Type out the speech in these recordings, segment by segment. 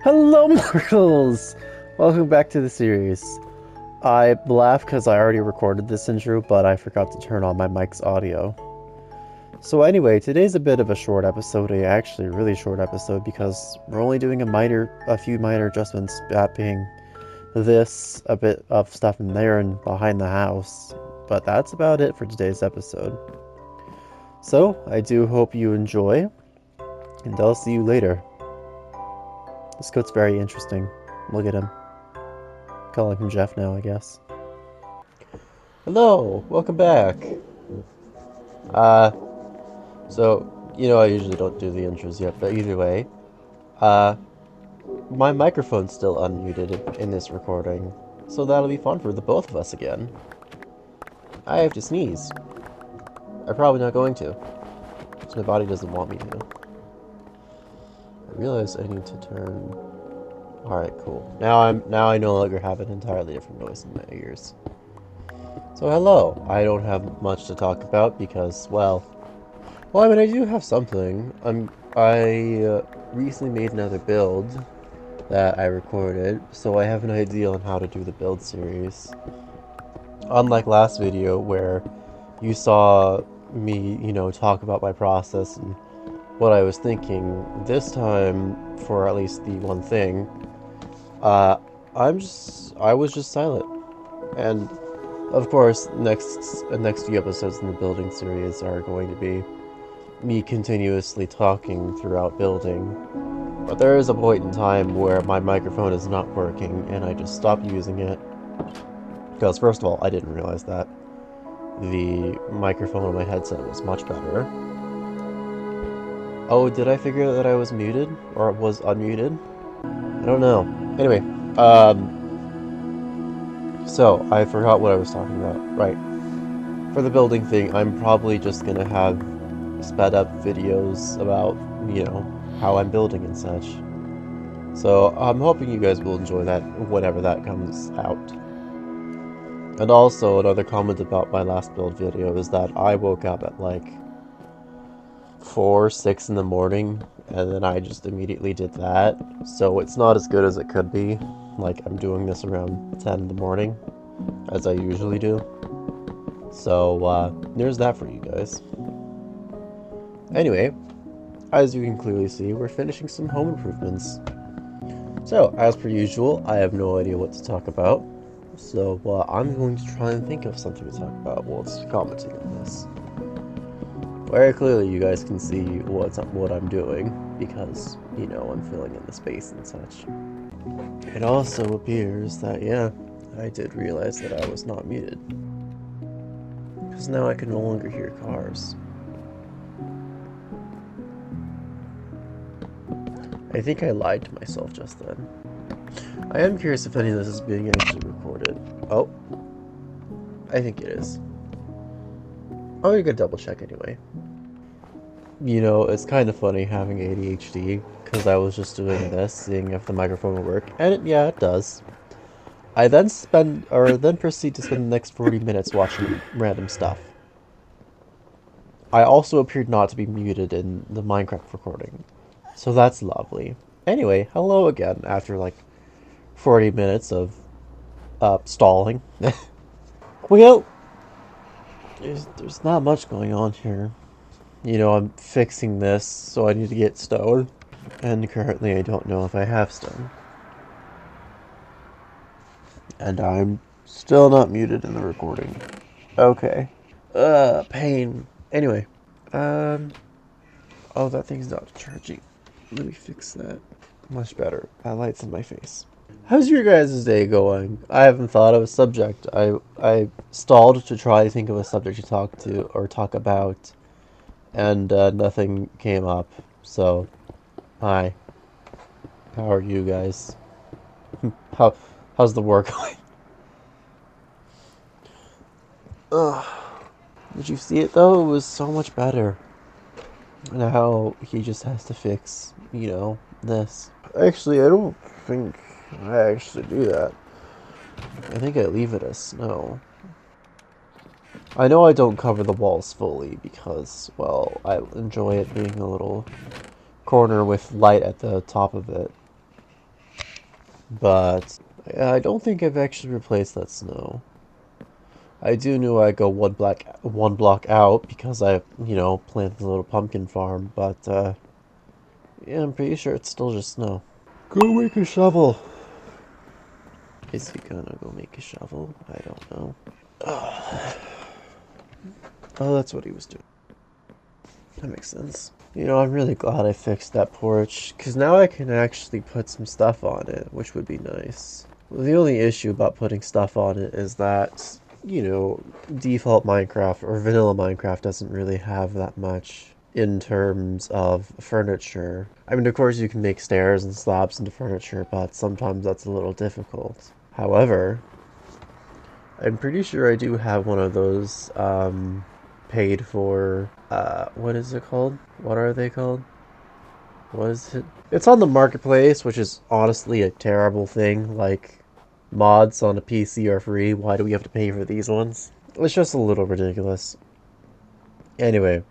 Hello, mortals! Welcome back to the series. I laugh because I already recorded this intro, but I forgot to turn on my mic's audio. So anyway, today's a bit of a short episode, actually a really short episode, because we're only doing a few minor adjustments, that being this, a bit of stuff in there and behind the house. But that's about it for today's episode. So, I do hope you enjoy, and I'll see you later. This coat's very interesting. Look at him. Calling him Jeff now, I guess. Hello, welcome back. So, I usually don't do the intros yet, but either way, my microphone's still unmuted in this recording, so that'll be fun for the both of us again. I have to sneeze. I'm probably not going to, because my body doesn't want me to. I realize I need to turn... Alright, cool. Now I no longer have an entirely different noise in my ears. So hello. I don't have much to talk about because, well, I mean, I do have something. I recently made another build that I recorded, so I have an idea on how to do the build series. Unlike last video where you saw me, talk about my process and what I was thinking, this time, for at least the one thing, I was just silent. And of course, the next few episodes in the building series are going to be me continuously talking throughout building. But there is a point in time where my microphone is not working and I just stop using it. Because first of all, I didn't realize that the microphone on my headset was much better. Oh, did I figure that I was muted? Or was unmuted? I don't know. Anyway, so I forgot what I was talking about. Right. For the building thing, I'm probably just gonna have sped up videos about, how I'm building and such. So I'm hoping you guys will enjoy that whenever that comes out. And also, another comment about my last build video is that I woke up at like 6 in the morning, and then I just immediately did that. So it's not as good as it could be. Like, I'm doing this around 10 in the morning, as I usually do. So, there's that for you guys. Anyway, as you can clearly see, we're finishing some home improvements. So, as per usual, I have no idea what to talk about. So, I'm going to try and think of something to talk about whilst commenting on this. Very clearly, you guys can see what I'm doing, because, I'm filling in the space and such. It also appears that, yeah, I did realize that I was not muted. Because now I can no longer hear cars. I think I lied to myself just then. I am curious if any of this is being actually recorded. Oh. I think it is. I'm gonna double check anyway. It's kind of funny having ADHD, because I was just doing this, seeing if the microphone will work, and yeah, it does. I then proceed to spend the next 40 minutes watching random stuff. I also appeared not to be muted in the Minecraft recording, so that's lovely. Anyway, hello again, after like 40 minutes of stalling. Well, there's not much going on here. I'm fixing this, so I need to get stone. And currently I don't know if I have stone. And I'm still not muted in the recording. Okay. Pain. Anyway. Oh, that thing's not charging. Let me fix that. Much better. That light's in my face. How's your guys' day going? I haven't thought of a subject. I stalled to try to think of a subject to talk about. And nothing came up, so hi. How are you guys? How's the work going? Ugh. Did you see it though? It was so much better. Now he just has to fix, this. Actually, I don't think I actually do that. I think I leave it as snow. I know I don't cover the walls fully because, well, I enjoy it being a little corner with light at the top of it. but I don't think I've actually replaced that snow. I do know I go one block out because I, planted a little pumpkin farm, but yeah, I'm pretty sure it's still just snow. Go make a shovel. Is he gonna go make a shovel? I don't know. Oh, that's what he was doing. That makes sense. I'm really glad I fixed that porch, because now I can actually put some stuff on it, which would be nice. Well, the only issue about putting stuff on it is that, default Minecraft or vanilla Minecraft doesn't really have that much in terms of furniture. I mean, of course you can make stairs and slabs into furniture, but sometimes that's a little difficult. However, I'm pretty sure I do have one of those, paid for, what is it called? What are they called? What is it? It's on the marketplace, which is honestly a terrible thing. Like, mods on a PC are free. Why do we have to pay for these ones? It's just a little ridiculous. Anyway.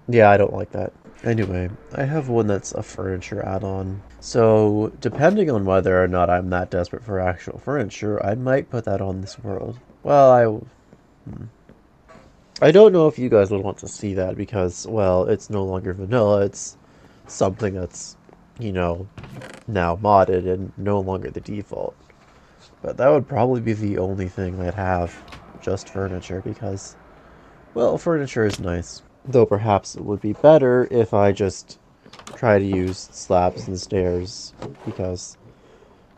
Yeah, I don't like that. Anyway, I have one that's a furniture add-on. So, depending on whether or not I'm that desperate for actual furniture, I might put that on this world. Well, I don't know if you guys would want to see that because, well, it's no longer vanilla. It's something that's, now modded and no longer the default. But that would probably be the only thing I'd have, just furniture, because, well, furniture is nice. Though perhaps it would be better if I just try to use slabs and stairs, because,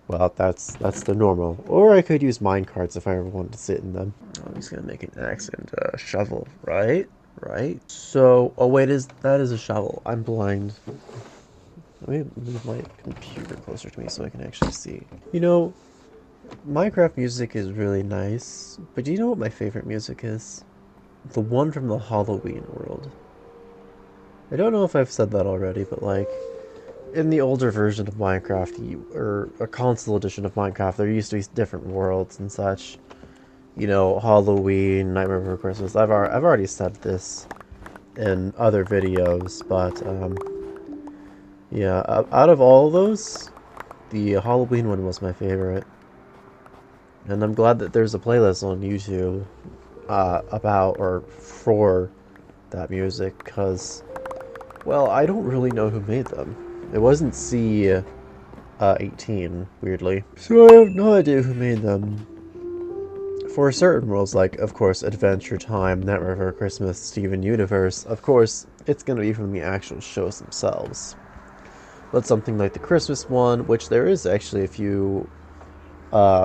well, that's the normal. Or I could use minecarts if I ever wanted to sit in them. I'm just gonna make an axe and a shovel, right? Right? So, oh wait, that is a shovel. I'm blind. Let me move my computer closer to me so I can actually see. Minecraft music is really nice, but do you know what my favorite music is? The one from the Halloween world. I don't know if I've said that already, but like, in the older version of Minecraft, or a console edition of Minecraft, there used to be different worlds and such. Halloween, Nightmare Before Christmas. I've already said this in other videos, but yeah, out of all of those, the Halloween one was my favorite. And I'm glad that there's a playlist on YouTube about or for that music, because, well, I don't really know who made them. It wasn't C18, weirdly. So I have no idea who made them. For certain worlds, like, of course, Adventure Time, Nightmare Before Christmas, Steven Universe, of course, it's going to be from the actual shows themselves. But something like the Christmas one, which there is actually a few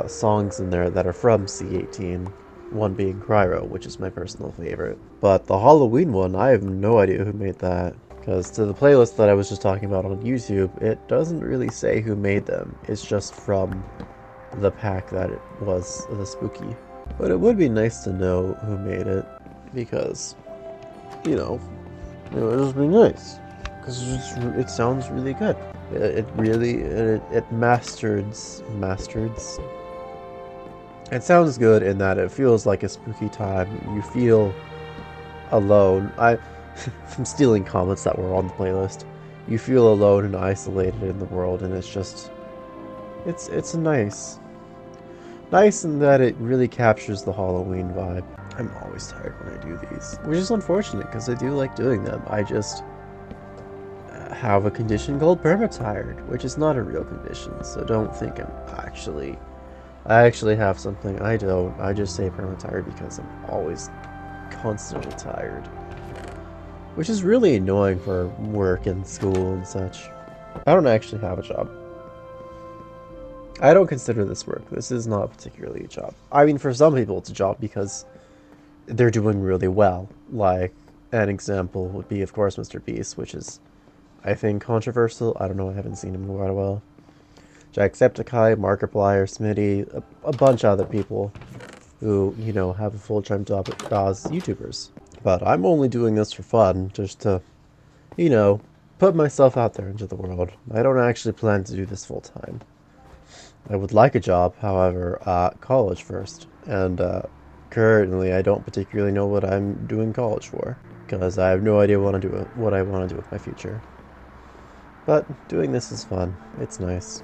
songs in there that are from C18, one being Cryro, which is my personal favorite. But the Halloween one, I have no idea who made that. Because to the playlist that I was just talking about on YouTube, it doesn't really say who made them. It's just from the pack that it was the spooky. But it would be nice to know who made it, because, it would just be nice. Because it sounds really good. It masters. It sounds good in that it feels like a spooky time. You feel alone. I'm stealing comments that were on the playlist. You feel alone and isolated in the world, and it's just, it's nice. Nice in that it really captures the Halloween vibe. I'm always tired when I do these, which is unfortunate because I do like doing them. I just have a condition called permatired, which is not a real condition, so don't think I actually have something. I don't. I just say permatired because I'm always constantly tired, which is really annoying for work and school and such. I don't actually have a job. I don't consider this work. This is not particularly a job. I mean, for some people it's a job because they're doing really well. Like, an example would be, of course, Mr. Beast, which is, I think, controversial. I don't know, I haven't seen him in quite a while. Jacksepticeye, Markiplier, Smitty, a bunch of other people who, have a full-time job as YouTubers. But I'm only doing this for fun, just to, put myself out there into the world. I don't actually plan to do this full-time. I would like a job, however, college first. And currently, I don't particularly know what I'm doing college for, because I have no idea what I want to do with my future. But doing this is fun. It's nice.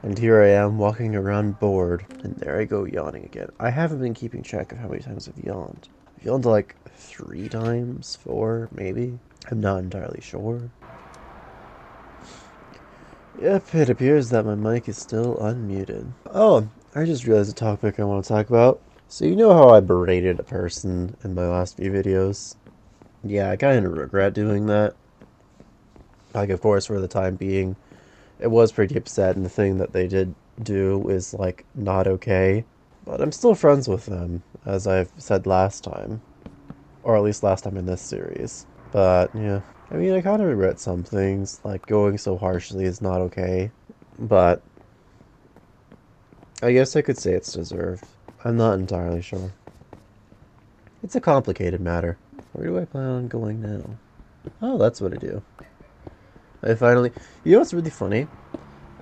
And here I am, walking around bored, and there I go yawning again. I haven't been keeping track of how many times I've yawned. I've yawned like 3 times, 4, maybe? I'm not entirely sure. Yep, it appears that my mic is still unmuted. Oh, I just realized a topic I want to talk about. So you know how I berated a person in my last few videos? Yeah, I kind of regret doing that. Like, of course, for the time being, it was pretty upset, and the thing that they did do is, like, not okay. But I'm still friends with them, as I've said last time. Or at least last time in this series. But, yeah. I mean, I kind of regret some things, like going so harshly is not okay. But I guess I could say it's deserved. I'm not entirely sure. It's a complicated matter. Where do I plan on going now? Oh, that's what I do. I finally... You know what's really funny?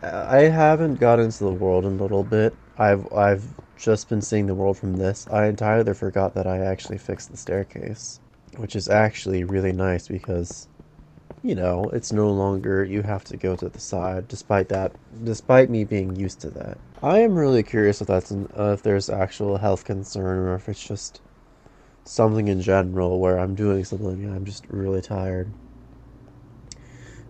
I haven't got into the world in a little bit. I've just been seeing the world from this. I entirely forgot that I actually fixed the staircase. Which is actually really nice because, you know, it's no longer you have to go to the side, despite me being used to that. I am really curious if if there's actual health concern or if it's just something in general where I'm doing something and I'm just really tired.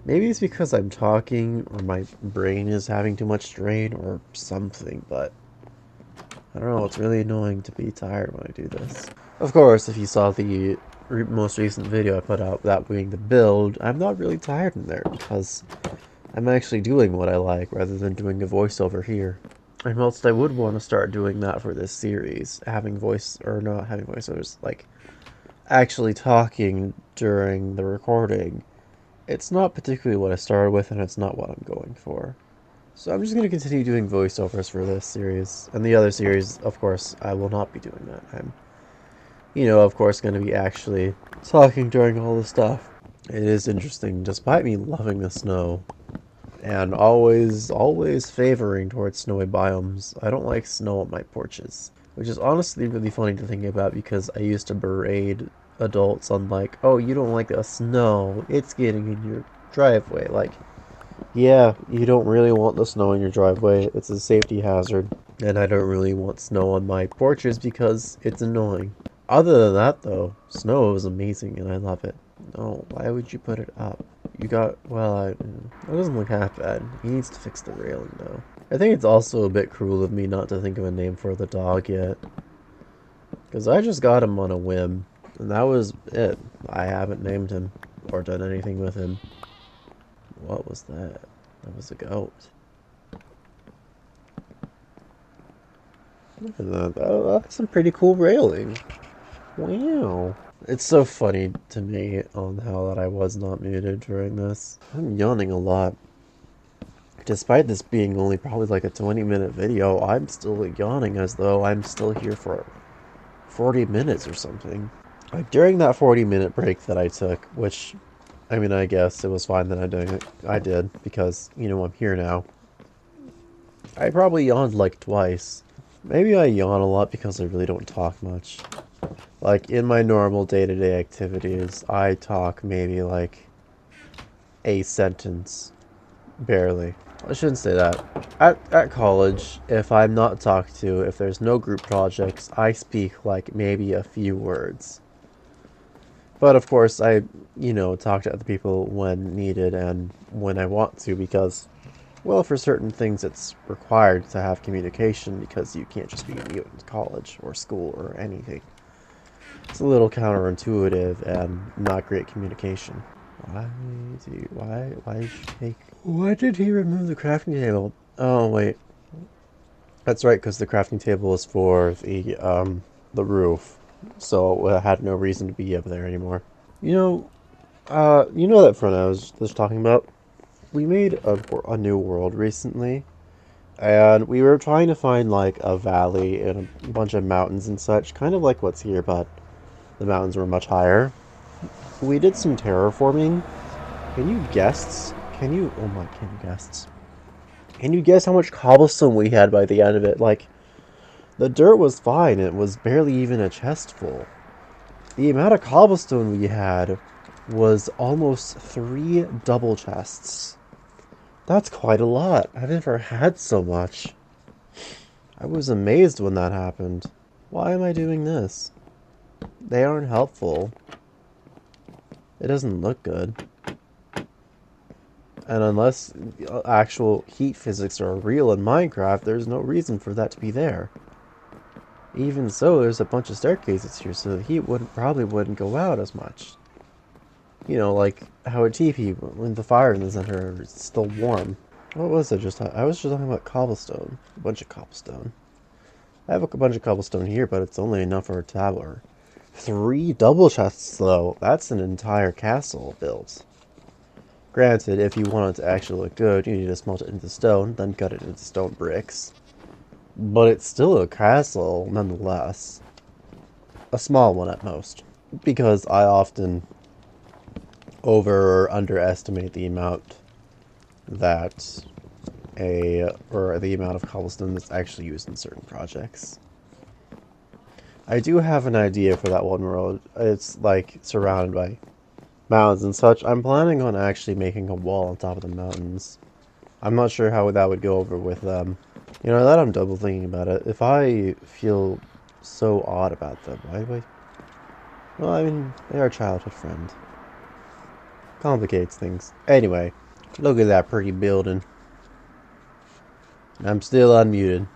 Maybe it's because I'm talking or my brain is having too much strain or something, but I don't know, it's really annoying to be tired when I do this. Of course, if you saw the most recent video I put out, that being the build, I'm not really tired in there because I'm actually doing what I like rather than doing a voiceover here. And whilst I would want to start doing that for this series, having voice, or not having voiceovers, like actually talking during the recording, it's not particularly what I started with, and it's not what I'm going for. So I'm just going to continue doing voiceovers for this series. And the other series, of course, I will not be doing that. I'm, you know, of course, going to be actually talking during all this stuff. It is interesting, despite me loving the snow, and always favoring towards snowy biomes, I don't like snow on my porches. Which is honestly really funny to think about because I used to berate adults on like, oh, you don't like the snow, it's getting in your driveway. Like, yeah, you don't really want the snow in your driveway, it's a safety hazard. And I don't really want snow on my porches because it's annoying. Other than that though, snow is amazing and I love it. No, why would you put it up? You got, well, it doesn't look half bad. He needs to fix the railing though. I think it's also a bit cruel of me not to think of a name for the dog yet. Because I just got him on a whim, and that was it. I haven't named him, or done anything with him. What was that? That was a goat. Look at that. That's some pretty cool railing. Wow. It's so funny to me on how that I was not muted during this. I'm yawning a lot. Despite this being only probably like a 20-minute video, I'm still yawning as though I'm still here for 40 minutes or something. Like during that 40-minute break that I took, which, I mean, I guess it was fine that I did because, you know, I'm here now. I probably yawned like twice. Maybe I yawn a lot because I really don't talk much. Like in my normal day-to-day activities, I talk maybe like a sentence. Barely. I shouldn't say that. At college, if I'm not talked to, if there's no group projects, I speak like maybe a few words. But of course, I, you know, talk to other people when needed and when I want to because, well, for certain things it's required to have communication because you can't just be mute in college or school or anything. It's a little counterintuitive and not great communication. Why did you take... Why did he remove the crafting table? Oh, wait. That's right, because the crafting table is for the roof. So it had no reason to be up there anymore. You know that front I was just talking about? We made a new world recently. And we were trying to find, like, a valley and a bunch of mountains and such. Kind of like what's here, but the mountains were much higher. We did some terraforming. Can you guess? Can you guess? Can you guess how much cobblestone we had by the end of it? Like, the dirt was fine. It was barely even a chest full. The amount of cobblestone we had was almost 3 double chests. That's quite a lot. I've never had so much. I was amazed when that happened. Why am I doing this? They aren't helpful. It doesn't look good. And unless actual heat physics are real in Minecraft, there's no reason for that to be there. Even so, there's a bunch of staircases here, so the heat probably wouldn't go out as much. You know, like how a teepee, when the fire in the center is still warm. What was I just talking? I was just talking about cobblestone. A bunch of cobblestone. I have a bunch of cobblestone here, but it's only enough for a tower. 3 double chests, though. That's an entire castle built. Granted, if you want it to actually look good, you need to smelt it into stone, then cut it into stone bricks. But it's still a castle, nonetheless. A small one at most. Because I often over or underestimate the amount that or the amount of cobblestone that's actually used in certain projects. I do have an idea for that one world. It's like surrounded by mountains and such. I'm planning on actually making a wall on top of the mountains. I'm not sure how that would go over with them. You know, that I'm double thinking about it. If I feel so odd about them, why do I... Well, I mean, they're a childhood friend. Complicates things. Anyway, look at that pretty building. I'm still unmuted.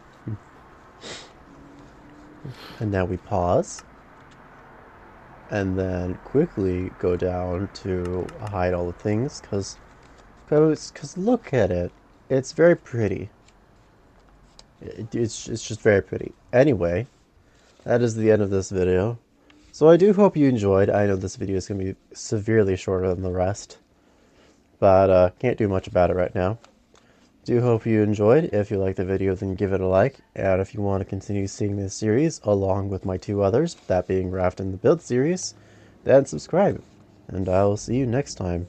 And now we pause. And then quickly go down to hide all the things, because look at it. It's very pretty. It's just very pretty. Anyway, that is the end of this video. So I do hope you enjoyed. I know this video is going to be severely shorter than the rest, but can't do much about it right now. Do hope you enjoyed. If you liked the video, then give it a like. And if you want to continue seeing this series, along with my 2 others, that being Raft and the Build series, then subscribe. And I will see you next time.